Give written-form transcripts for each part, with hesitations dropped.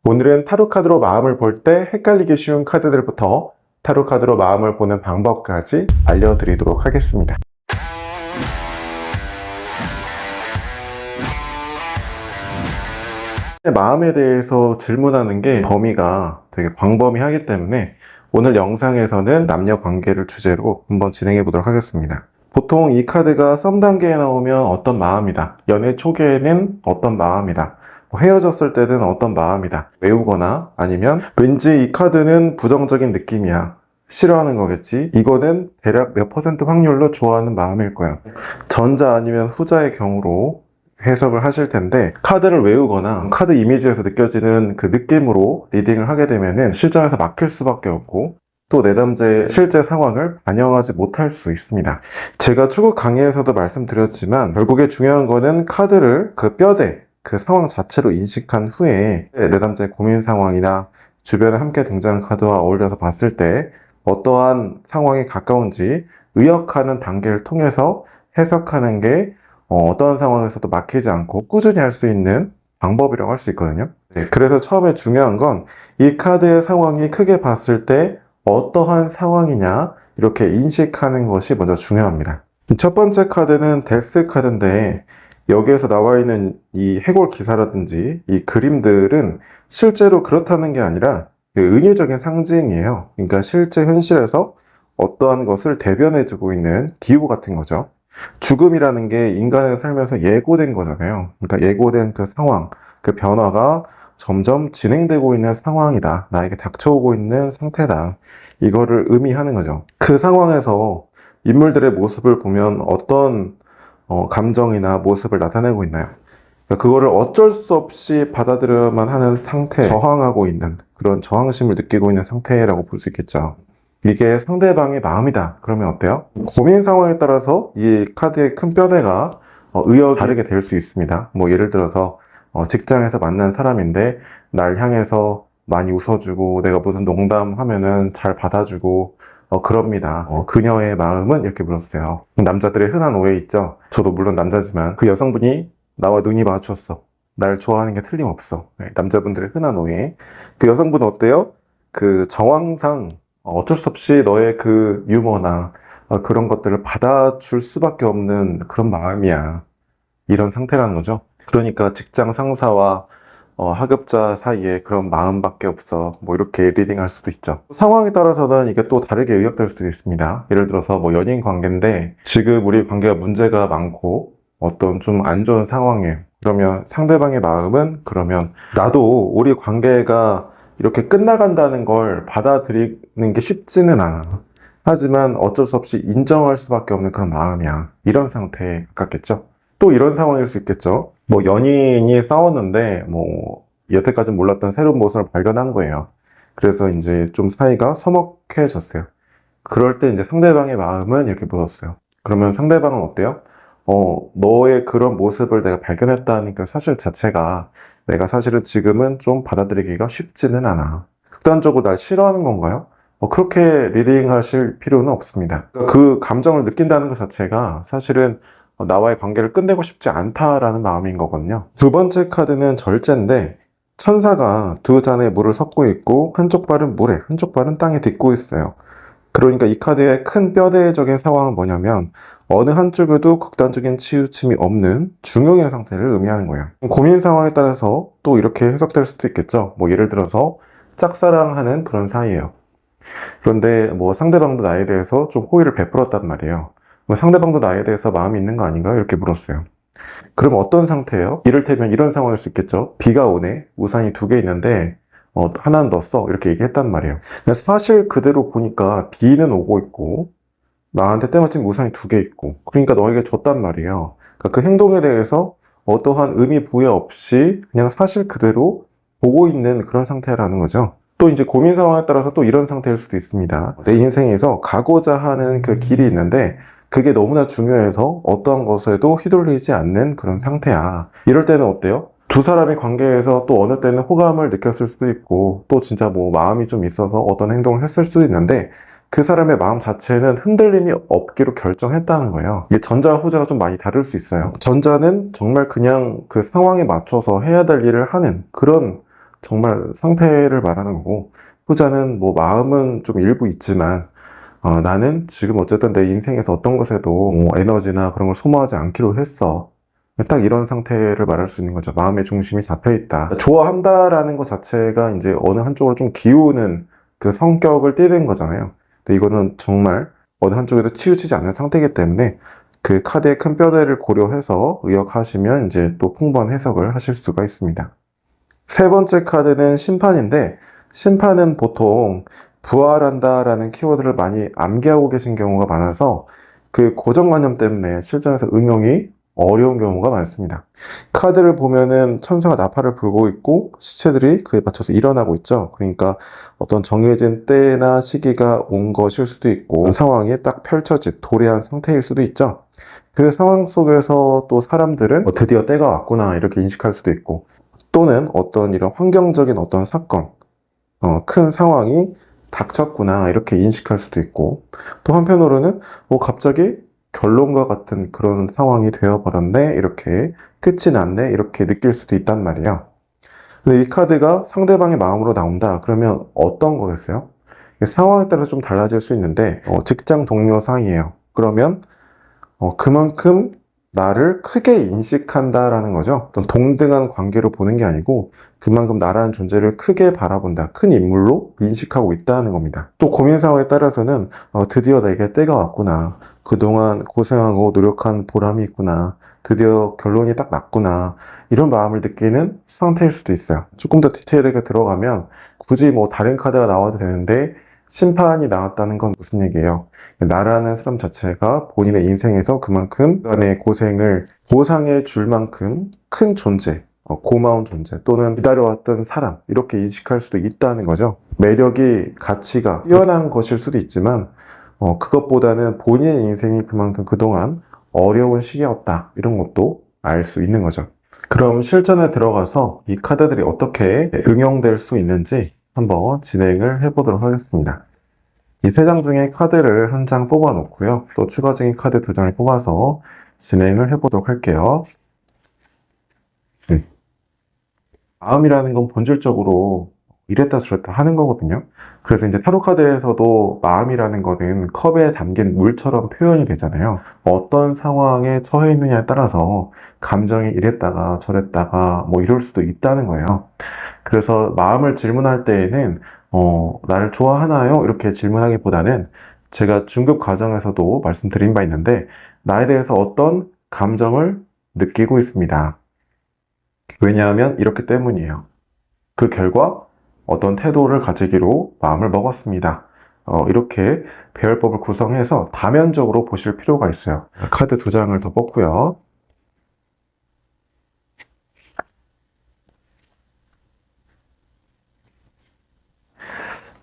오늘은 타로 카드로 마음을 볼 때 헷갈리기 쉬운 카드들부터 타로 카드로 마음을 보는 방법까지 알려드리도록 하겠습니다. 마음에 대해서 질문하는 게 범위가 되게 광범위하기 때문에 오늘 영상에서는 남녀 관계를 주제로 한번 진행해 보도록 하겠습니다. 보통 이 카드가 썸 단계에 나오면 어떤 마음이다, 연애 초기에는 어떤 마음이다, 헤어졌을 때는 어떤 마음이다, 외우거나 아니면 왠지 이 카드는 부정적인 느낌이야, 싫어하는 거겠지, 이거는 대략 몇 퍼센트 확률로 좋아하는 마음일 거야, 전자 아니면 후자의 경우로 해석을 하실 텐데, 카드를 외우거나 카드 이미지에서 느껴지는 그 느낌으로 리딩을 하게 되면은 실전에서 막힐 수밖에 없고 또 내담자의 실제 상황을 반영하지 못할 수 있습니다. 제가 초급 강의에서도 말씀드렸지만 결국에 중요한 거는 카드를 그 뼈대, 그 상황 자체로 인식한 후에 내담자의 고민 상황이나 주변에 함께 등장한 카드와 어울려서 봤을 때 어떠한 상황에 가까운지 의역하는 단계를 통해서 해석하는 게 어떤 상황에서도 막히지 않고 꾸준히 할 수 있는 방법이라고 할 수 있거든요. 그래서 처음에 중요한 건 이 카드의 상황이 크게 봤을 때 어떠한 상황이냐 이렇게 인식하는 것이 먼저 중요합니다. 첫 번째 카드는 데스 카드인데 여기에서 나와 있는 이 해골 기사라든지 이 그림들은 실제로 그렇다는 게 아니라 은유적인 상징이에요. 그러니까 실제 현실에서 어떠한 것을 대변해주고 있는 기호 같은 거죠. 죽음이라는 게 인간의 삶에서 예고된 거잖아요. 그러니까 예고된 그 상황, 그 변화가 점점 진행되고 있는 상황이다. 나에게 닥쳐오고 있는 상태다. 이거를 의미하는 거죠. 그 상황에서 인물들의 모습을 보면 어떤 감정이나 모습을 나타내고 있나요? 그러니까 그거를 어쩔 수 없이 받아들여야만 하는 상태, 저항하고 있는 그런 저항심을 느끼고 있는 상태라고 볼 수 있겠죠. 이게 상대방의 마음이다. 그러면 어때요? 고민 상황에 따라서 이 카드의 큰 뼈대가 의역이 다르게 될 수 있습니다. 뭐 예를 들어서 직장에서 만난 사람인데 날 향해서 많이 웃어주고 내가 무슨 농담하면은 잘 받아주고 그럽니다. 그녀의 마음은 이렇게 물었어요. 남자들의 흔한 오해 있죠. 저도 물론 남자지만 그 여성분이 나와 눈이 마주쳤어. 날 좋아하는 게 틀림없어. 남자분들의 흔한 오해. 그 여성분은 어때요? 그 정황상 어쩔 수 없이 너의 그 유머나 그런 것들을 받아줄 수밖에 없는 그런 마음이야. 이런 상태라는 거죠. 그러니까 직장 상사와 하급자 사이에 그런 마음밖에 없어. 뭐 이렇게 리딩할 수도 있죠. 상황에 따라서는 이게 또 다르게 의역될 수도 있습니다. 예를 들어서 뭐 연인 관계인데 지금 우리 관계가 문제가 많고 어떤 좀 안 좋은 상황이에요. 그러면 상대방의 마음은 그러면 나도 우리 관계가 이렇게 끝나간다는 걸 받아들이는 게 쉽지는 않아. 하지만 어쩔 수 없이 인정할 수밖에 없는 그런 마음이야. 이런 상태에 가깝겠죠. 또 이런 상황일 수 있겠죠. 뭐 연인이 싸웠는데 뭐 여태까지 몰랐던 새로운 모습을 발견한 거예요. 그래서 이제 좀 사이가 서먹해졌어요. 그럴 때 이제 상대방의 마음은 이렇게 묻었어요. 그러면 상대방은 어때요? 너의 그런 모습을 내가 발견했다는 그 사실 자체가 내가 사실은 지금은 좀 받아들이기가 쉽지는 않아. 극단적으로 날 싫어하는 건가요? 그렇게 리딩 하실 필요는 없습니다. 그 감정을 느낀다는 것 자체가 사실은 나와의 관계를 끝내고 싶지 않다라는 마음인 거거든요. 두 번째 카드는 절제인데 천사가 두 잔의 물을 섞고 있고 한쪽 발은 물에 한쪽 발은 땅에 딛고 있어요. 그러니까 이 카드의 큰 뼈대적인 상황은 뭐냐면 어느 한쪽에도 극단적인 치우침이 없는 중용의 상태를 의미하는 거예요. 고민 상황에 따라서 또 이렇게 해석될 수도 있겠죠. 뭐 예를 들어서 짝사랑하는 그런 사이예요. 그런데 뭐 상대방도 나에 대해서 좀 호의를 베풀었단 말이에요. 뭐 상대방도 나에 대해서 마음이 있는 거 아닌가요? 이렇게 물었어요. 그럼 어떤 상태예요? 이를테면 이런 상황일 수 있겠죠. 비가 오네. 우산이 두 개 있는데 하나는 너 써. 이렇게 얘기했단 말이에요. 사실 그대로 보니까 비는 오고 있고 나한테 때마침 우산이 두 개 있고 그러니까 너에게 줬단 말이에요. 그러니까 그 행동에 대해서 어떠한 의미 부여 없이 그냥 사실 그대로 보고 있는 그런 상태라는 거죠. 또 이제 고민 상황에 따라서 또 이런 상태일 수도 있습니다. 내 인생에서 가고자 하는 그 길이 있는데 그게 너무나 중요해서 어떠한 것에도 휘둘리지 않는 그런 상태야. 이럴 때는 어때요? 두 사람의 관계에서 또 어느 때는 호감을 느꼈을 수도 있고 또 진짜 뭐 마음이 좀 있어서 어떤 행동을 했을 수도 있는데 그 사람의 마음 자체는 흔들림이 없기로 결정했다는 거예요. 이게 전자와 후자가 좀 많이 다를 수 있어요. 전자는 정말 그냥 그 상황에 맞춰서 해야 될 일을 하는 그런 정말 상태를 말하는 거고, 후자는 뭐 마음은 좀 일부 있지만 나는 지금 어쨌든 내 인생에서 어떤 것에도 뭐 에너지나 그런 걸 소모하지 않기로 했어. 딱 이런 상태를 말할 수 있는 거죠. 마음의 중심이 잡혀 있다. 좋아한다라는 것 자체가 이제 어느 한쪽으로 좀 기우는 그 성격을 띠는 거잖아요. 근데 이거는 정말 어느 한쪽에도 치우치지 않는 상태이기 때문에 그 카드의 큰 뼈대를 고려해서 의역하시면 이제 또 풍부한 해석을 하실 수가 있습니다. 세 번째 카드는 심판인데, 심판은 보통 부활한다라는 키워드를 많이 암기하고 계신 경우가 많아서 그 고정관념 때문에 실전에서 응용이 어려운 경우가 많습니다. 카드를 보면은 천사가 나팔을 불고 있고 시체들이 그에 맞춰서 일어나고 있죠. 그러니까 어떤 정해진 때나 시기가 온 것일 수도 있고 그 상황이 딱 펼쳐진 도래한 상태일 수도 있죠. 그 상황 속에서 또 사람들은 드디어 때가 왔구나 이렇게 인식할 수도 있고, 또는 어떤 이런 환경적인 어떤 사건, 큰 상황이 닥쳤구나 이렇게 인식할 수도 있고, 또 한편으로는 갑자기 결론과 같은 그런 상황이 되어버렸네, 이렇게 끝이 났네 이렇게 느낄 수도 있단 말이에요. 근데 이 카드가 상대방의 마음으로 나온다 그러면 어떤 거겠어요? 상황에 따라서 좀 달라질 수 있는데 직장 동료 사이예요. 그러면 그만큼 나를 크게 인식한다라는 거죠. 어떤 동등한 관계로 보는 게 아니고 그만큼 나라는 존재를 크게 바라본다. 큰 인물로 인식하고 있다는 겁니다. 또 고민 상황에 따라서는 드디어 내게 때가 왔구나. 그동안 고생하고 노력한 보람이 있구나. 드디어 결론이 딱 났구나. 이런 마음을 느끼는 상태일 수도 있어요. 조금 더 디테일하게 들어가면 굳이 뭐 다른 카드가 나와도 되는데 심판이 나왔다는 건 무슨 얘기예요? 나라는 사람 자체가 본인의 인생에서 그만큼 그간의 고생을 보상해 줄 만큼 큰 존재, 고마운 존재 또는 기다려왔던 사람 이렇게 인식할 수도 있다는 거죠. 매력이 가치가 뛰어난 것일 수도 있지만 그것보다는 본인의 인생이 그만큼 그동안 어려운 시기였다 이런 것도 알 수 있는 거죠. 그럼 실전에 들어가서 이 카드들이 어떻게 응용될 수 있는지 한번 진행을 해보도록 하겠습니다. 이 세 장 중에 카드를 한 장 뽑아 놓고요. 또 추가적인 카드 두 장을 뽑아서 진행을 해보도록 할게요. 네. 마음이라는 건 본질적으로 이랬다 저랬다 하는 거거든요. 그래서 이제 타로 카드에서도 마음이라는 거는 컵에 담긴 물처럼 표현이 되잖아요. 어떤 상황에 처해 있느냐에 따라서 감정이 이랬다가 저랬다가 뭐 이럴 수도 있다는 거예요. 그래서 마음을 질문할 때에는 나를 좋아하나요? 이렇게 질문하기보다는 제가 중급 과정에서도 말씀드린 바 있는데 나에 대해서 어떤 감정을 느끼고 있습니다. 왜냐하면 이렇기 때문이에요. 그 결과 어떤 태도를 가지기로 마음을 먹었습니다. 이렇게 배열법을 구성해서 다면적으로 보실 필요가 있어요. 카드 두 장을 더 뽑고요.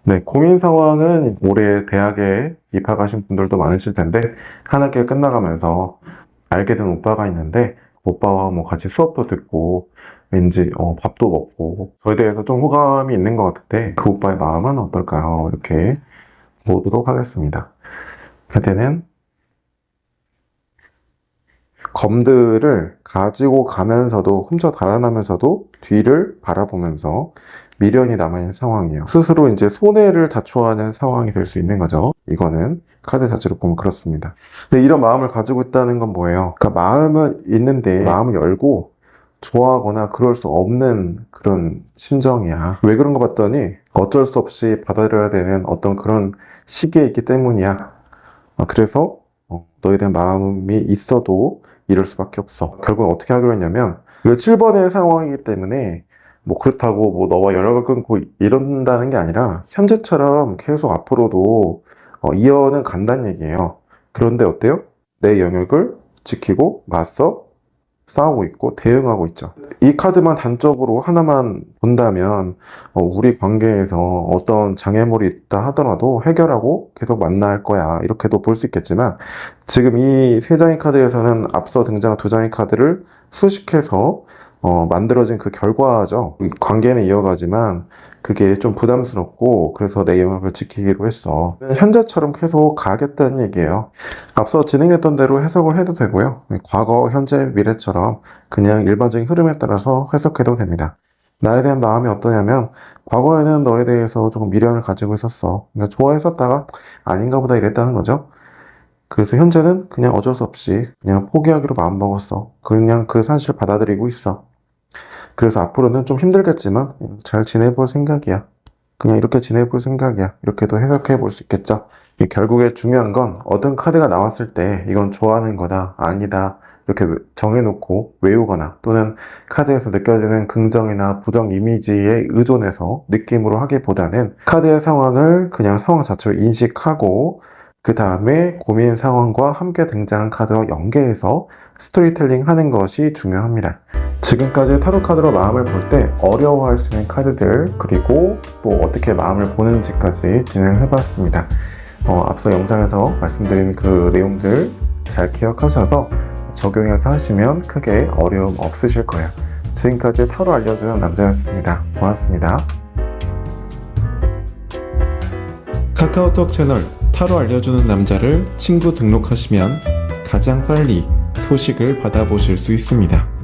네, 고민 상황은 올해 대학에 입학하신 분들도 많으실 텐데 한 학기 끝나가면서 알게 된 오빠가 있는데 오빠와 뭐 같이 수업도 듣고 왠지 밥도 먹고 저에 대해서 좀 호감이 있는 것 같은데 그 오빠의 마음은 어떨까요? 이렇게 보도록 하겠습니다. 그때는 검들을 가지고 가면서도 훔쳐 달아나면서도 뒤를 바라보면서 미련이 남아있는 상황이에요. 스스로 이제 손해를 자초하는 상황이 될 수 있는 거죠. 이거는 카드 자체로 보면 그렇습니다. 근데 이런 마음을 가지고 있다는 건 뭐예요? 그러니까 마음은 있는데 마음을 열고 좋아하거나 그럴 수 없는 그런 심정이야. 왜 그런 거 봤더니 어쩔 수 없이 받아들여야 되는 어떤 그런 시기에 있기 때문이야. 그래서 너에 대한 마음이 있어도 이럴 수밖에 없어. 결국은 어떻게 하기로 했냐면 이거 7번의 상황이기 때문에 뭐 그렇다고 뭐 너와 연락을 끊고 이런다는 게 아니라 현재처럼 계속 앞으로도 이어는 간다는 얘기예요. 그런데 어때요? 내 영역을 지키고 맞서 싸우고 있고 대응하고 있죠. 이 카드만 단적으로 하나만 본다면 우리 관계에서 어떤 장애물이 있다 하더라도 해결하고 계속 만날 거야 이렇게도 볼 수 있겠지만 지금 이 세 장의 카드에서는 앞서 등장한 두 장의 카드를 수식해서 만들어진 그 결과죠. 이 관계는 이어가지만 그게 좀 부담스럽고 그래서 내 영역을 지키기로 했어. 현재처럼 계속 가겠다는 얘기예요. 앞서 진행했던 대로 해석을 해도 되고요. 과거, 현재, 미래처럼 그냥 일반적인 흐름에 따라서 해석해도 됩니다. 나에 대한 마음이 어떠냐면, 과거에는 너에 대해서 조금 미련을 가지고 있었어. 그러니까 좋아했었다가 아닌가 보다 이랬다는 거죠. 그래서 현재는 그냥 어쩔 수 없이 그냥 포기하기로 마음먹었어. 그냥 그 사실을 받아들이고 있어. 그래서 앞으로는 좀 힘들겠지만 잘 지내볼 생각이야. 그냥 이렇게 지내볼 생각이야. 이렇게도 해석해 볼 수 있겠죠. 결국에 중요한 건 어떤 카드가 나왔을 때 이건 좋아하는 거다, 아니다 이렇게 정해놓고 외우거나 또는 카드에서 느껴지는 긍정이나 부정 이미지에 의존해서 느낌으로 하기보다는 카드의 상황을 그냥 상황 자체로 인식하고 그 다음에 고민 상황과 함께 등장한 카드와 연계해서 스토리텔링 하는 것이 중요합니다. 지금까지 타로 카드로 마음을 볼 때 어려워할 수 있는 카드들, 그리고 또 어떻게 마음을 보는지까지 진행을 해봤습니다. 앞서 영상에서 말씀드린 그 내용들 잘 기억하셔서 적용해서 하시면 크게 어려움 없으실 거예요. 지금까지 타로 알려주는 남자였습니다. 고맙습니다. 카카오톡 채널 타로 알려주는 남자를 친구 등록하시면 가장 빨리 소식을 받아보실 수 있습니다.